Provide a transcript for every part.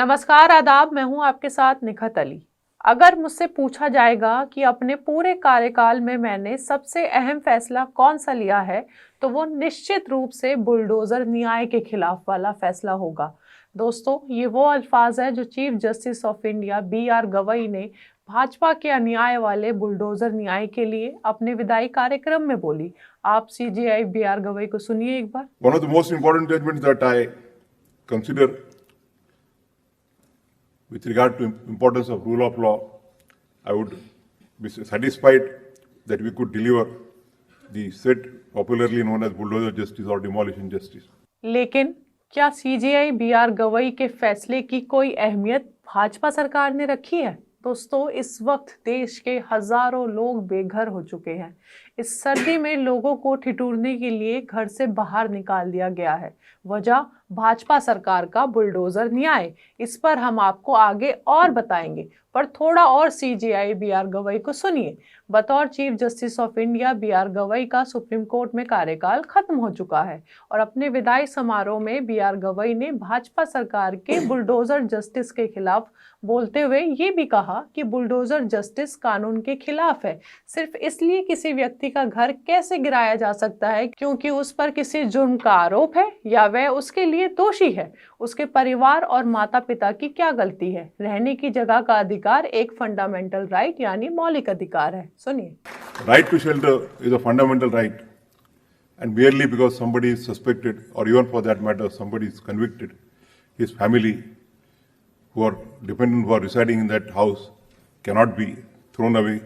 नमस्कार, आदाब। मैं हूं आपके साथ निखत अली। अगर मुझसे पूछा जाएगा कि अपने पूरे कार्यकाल में मैंने सबसे अहम फैसला कौन सा लिया है, तो वो निश्चित रूप से बुलडोजर न्याय के खिलाफ वाला फैसला होगा। दोस्तों, ये वो अल्फाज है जो chief justice of India B R. Gavai ने भाजपा के अन्याय वाले बुलडोजर न्याय के लिए अपने विदाई कार्यक्रम में बोली। आप सीजेआई बी.आर. गवई को सुनिए एक बार। One of the most important judgments that I consider with regard to importance of rule of law, I would be satisfied that we could deliver the said popularly known as bulldozer justice or demolition justice. लेकिन क्या CJI B R. Gavai के फैसले की कोई अहमियत भाजपा सरकार ने रखी है? दोस्तों, इस वक्त देश के हजारों लोग बेघर हो चुके हैं। इस सर्दी में लोगों को ठिठुरने के लिए घर से बाहर निकाल दिया गया है। वजह भाजपा सरकार का बुलडोजर न्याय। इस पर हम आपको आगे और बताएंगे, पर थोड़ा और सीजेआई बी.आर. गवई को सुनिए। बतौर chief justice of India B R. Gavai का सुप्रीम कोर्ट में कार्यकाल खत्म हो चुका है और अपने विदाई समारोह में बी.आर. गवई ने भाजपा सरकार के बुलडोजर जस्टिस के खिलाफ बोलते हुए ये भी कहा कि बुलडोजर जस्टिस कानून के खिलाफ है। सिर्फ इसलिए किसी व्यक्ति का घर कैसे गिराया जा सकता है क्योंकि उस पर किसी जुर्म का आरोप है या वह उसके लिए दोषी है। उसके परिवार और माता पिता की क्या गलती है? रहने की जगह का अधिकार एक फंडामेंटल राइट यानी मौलिक अधिकार है। सुनिए। Right to shelter is a fundamental right, and merely because somebody is suspected, or even for that matter, somebody is convicted, his family who are dependent, who are residing in that house, cannot be thrown away.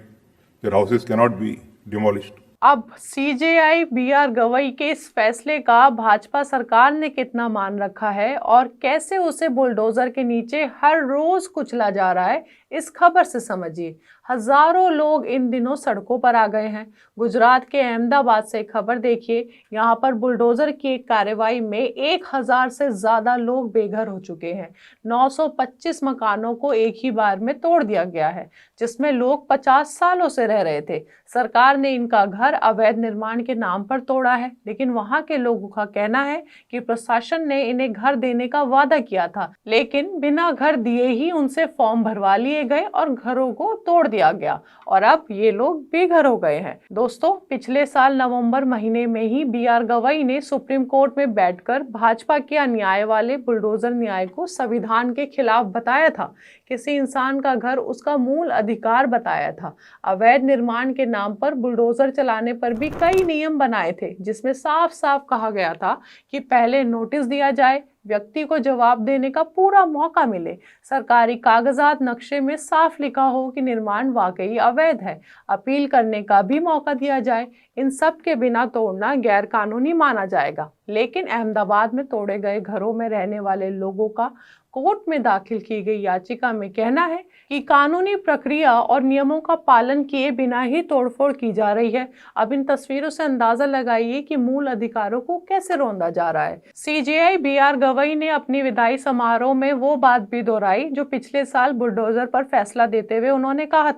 Their houses cannot be demolished. अब CJI B R. Gavai के इस फैसले का भाजपा सरकार ने कितना मान रखा है और कैसे उसे बुलडोजर के नीचे हर रोज कुचला जा रहा है, इस खबर से समझिए। हजारों लोग इन दिनों सड़कों पर आ गए हैं। गुजरात के अहमदाबाद से खबर देखिए। यहाँ पर बुलडोजर की एक कार्रवाई में 1000 से ज्यादा लोग बेघर हो चुके हैं। 925 मकानों को एक ही बार में तोड़ दिया गया है, जिसमें लोग 50 सालों से रह रहे थे। सरकार ने इनका घर अवैध निर्माण के नाम पर तोड़ा है, लेकिन वहां के लोगों का कहना है कि प्रशासन ने इन्हें घर देने का वादा किया था, लेकिन बिना घर दिए ही उनसे फॉर्म भरवा लिए गए और घरों को तोड़ दिया गया और अब ये लोग बेघर हो गए हैं। दोस्तों, पिछले साल नवंबर महीने में ही बी.आर. गवई ने सुप्रीम कोर्ट में बैठकर भाजपा के अन्याय वाले बुलडोजर न्याय को संविधान के खिलाफ बताया था। किसी इंसान का घर उसका मूल अधिकार बताया था। अवैध निर्माण के नाम पर बुलडोजर चलाने पर भी कई नियम बनाए थे, जिसमें साफ साफ कहा गया था कि पहले नोटिस दिया जाए, व्यक्ति को जवाब देने का पूरा मौका मिले, सरकारी कागजात नक्शे में साफ लिखा हो कि निर्माण वाकई अवैध है, अपील करने का भी मौका दिया जाए। इन सब के बिना तोड़ना गैर कानूनी माना जाएगा। लेकिन अहमदाबाद में तोड़े गए घरों में रहने वाले लोगों का कोर्ट में दाखिल की गई याचिका में कहना है कि कानूनी प्रक्रिया और नियमों का पालन किए बिना ही तोड़फोड़ की जा रही है। अब इन तस्वीरों से अंदाजा लगाइए कि मूल अधिकारों को कैसे रौंदा जा रहा है। CJI B R. गवई ने अपनी विदाई समारोह में वो बात भी दोहराई जो पिछले साल बुलडोजर पर फैसला देते हुए उन्होंने कहा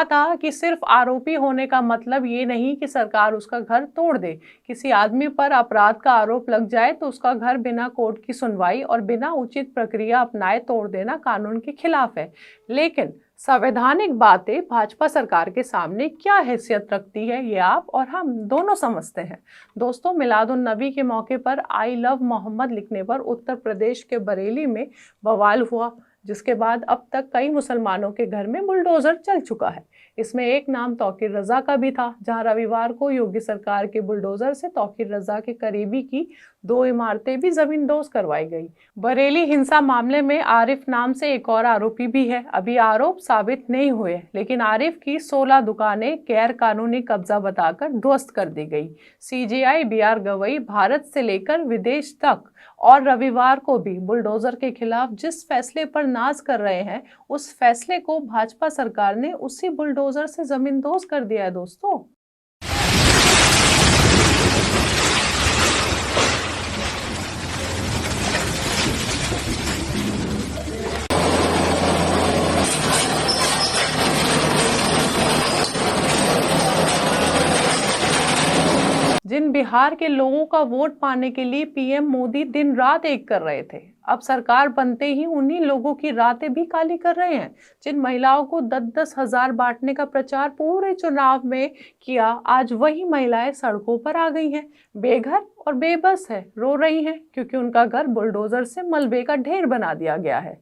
था कि सिर्फ आरोपी होने का मतलब ये नहीं कि सरकार उसका घर तोड़ दे। किसी आदमी पर अपराध का आरोप लग जाए तो उसका घर बिना कोर्ट की सुनवाई और बिना उचित प्रक्रिया अपनाए तोड़ देना कानून के खिलाफ है। लेकिन संवैधानिक बातें भाजपा सरकार के सामने क्या हैसियत रखती है, ये आप और हम दोनों समझते हैं। दोस्तों, मिलादुन नबी के मौके पर आई लव मोहम्मद लिखने पर उत्तर प्रदेश के बरेली में बवाल हुआ, जिसके बाद अब तक कई मुसलमानों के घर में बुलडोजर चल चुका है। इसमें एक नाम तौकीर रजा का भी था, जहां रविवार को योगी सरकार के बुलडोजर से तौकीर रजा के करीबी की 2 इमारतें भी जमींदोज करवाई गई। बरेली हिंसा मामले में आरिफ नाम से एक और आरोपी भी है। अभी आरोप साबित नहीं हुए, लेकिन आरिफ की 16 दुकानें गैर कानूनी कब्जा बताकर ध्वस्त कर दी गई। CJI B R. गवई भारत से लेकर विदेश तक और रविवार को भी बुलडोजर के खिलाफ जिस फैसले पर नाज कर रहे हैं, उस फैसले को भाजपा सरकार ने उसी बुलडोजर से जमींदोज कर दिया है। दोस्तों, जिन बिहार के लोगों का वोट पाने के लिए पीएम मोदी दिन रात एक कर रहे थे, अब सरकार बनते ही उन्हीं लोगों की रातें भी काली कर रहे हैं जिन महिलाओं को 10-10 हजार बांटने का प्रचार पूरे चुनाव में किया। आज वही महिलाएं सड़कों पर आ गई हैं, बेघर और बेबस है, रो रही हैं क्योंकि उनका घर बुलडोजर से मलबे का ढेर बना दिया गया है।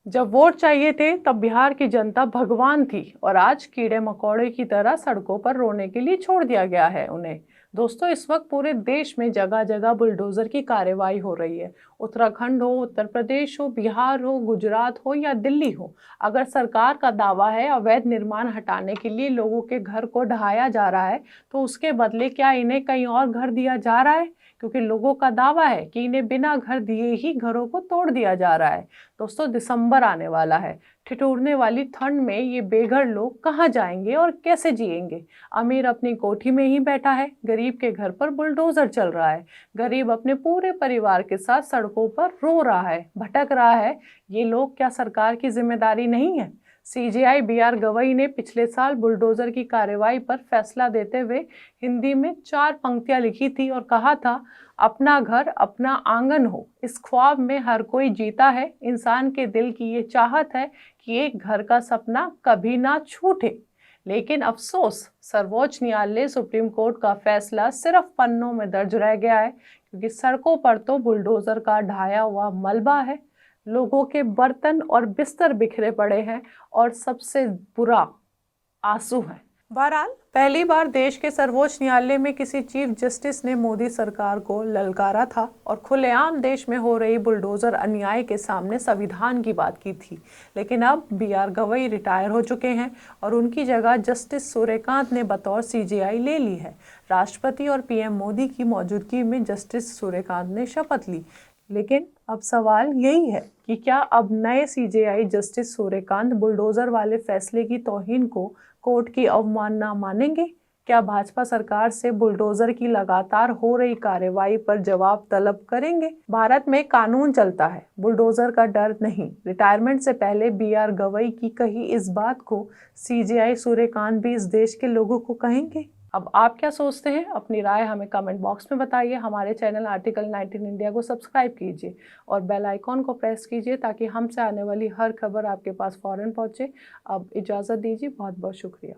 जब वोट चाहिए थे तब बिहार की जनता भगवान थी और आज कीड़े मकोड़े की तरह सड़कों पर रोने के लिए छोड़ दिया गया है उन्हें। दोस्तों, इस वक्त पूरे देश में जगह जगह बुलडोजर की कार्रवाई हो रही है। उत्तराखंड हो, उत्तर प्रदेश हो, बिहार हो, गुजरात हो या दिल्ली हो, अगर सरकार का दावा है अवैध निर्माण हटाने के लिए लोगों के घर को ढहाया जा रहा है तो उसके बदले क्या इन्हें कहीं और घर दिया जा रहा है? क्योंकि लोगों का दावा है कि इन्हें बिना घर दिए ही घरों को तोड़ दिया जा रहा है। दोस्तों, दिसंबर आने वाला है। ठिठुरने वाली ठंड में ये बेघर लोग कहाँ जाएंगे और कैसे जिएंगे? अमीर अपनी कोठी में ही बैठा है, गरीब के घर पर बुलडोजर चल रहा है। गरीब अपने पूरे परिवार के साथ सड़कों पर रो रहा है, भटक रहा है। ये लोग क्या सरकार की जिम्मेदारी नहीं है? सीजेआई बीआर गवई ने पिछले साल बुलडोजर की कार्रवाई पर फैसला देते हुए हिंदी में 4 पंक्तियां लिखी थी और कहा था, अपना घर अपना आंगन हो, इस ख्वाब में हर कोई जीता है। इंसान के दिल की ये चाहत है कि एक घर का सपना कभी ना छूटे। लेकिन अफसोस, सर्वोच्च न्यायालय सुप्रीम कोर्ट का फैसला सिर्फ पन्नों में दर्ज रह गया है, क्योंकि सड़कों पर तो बुलडोजर का ढाया हुआ मलबा है, लोगों के बर्तन और बिस्तर बिखरे पड़े हैं और सबसे बुरा आंसू हैं। बहरहाल, पहली बार देश के सर्वोच्च न्यायालय में किसी चीफ जस्टिस ने मोदी सरकार को ललकारा था और खुलेआम देश में हो रही बुलडोजर अन्याय के सामने संविधान की बात की थी। लेकिन अब बीआर गवई रिटायर हो चुके हैं और उनकी जगह जस्टिस सूर्यकांत ने बतौर सीजेआई ले ली है। राष्ट्रपति और पीएम मोदी की मौजूदगी में जस्टिस सूर्यकांत ने शपथ ली। लेकिन अब सवाल यही है कि क्या अब नए सीजेआई जस्टिस सूर्यकांत बुलडोजर वाले फैसले की तौहीन को कोर्ट की अवमानना मानेंगे? क्या भाजपा सरकार से बुलडोजर की लगातार हो रही कार्रवाई पर जवाब तलब करेंगे? भारत में कानून चलता है, बुलडोजर का डर नहीं। रिटायरमेंट से पहले बीआर गवई की कही इस बात को सीजेआई सूर्यकांत भी इस देश के लोगों को कहेंगे? अब आप क्या सोचते हैं? अपनी राय हमें कमेंट बॉक्स में बताइए। हमारे चैनल आर्टिकल 19 इंडिया को सब्सक्राइब कीजिए और बेल आइकॉन को प्रेस कीजिए ताकि हमसे आने वाली हर खबर आपके पास फौरन पहुंचे। अब इजाज़त दीजिए, बहुत बहुत शुक्रिया।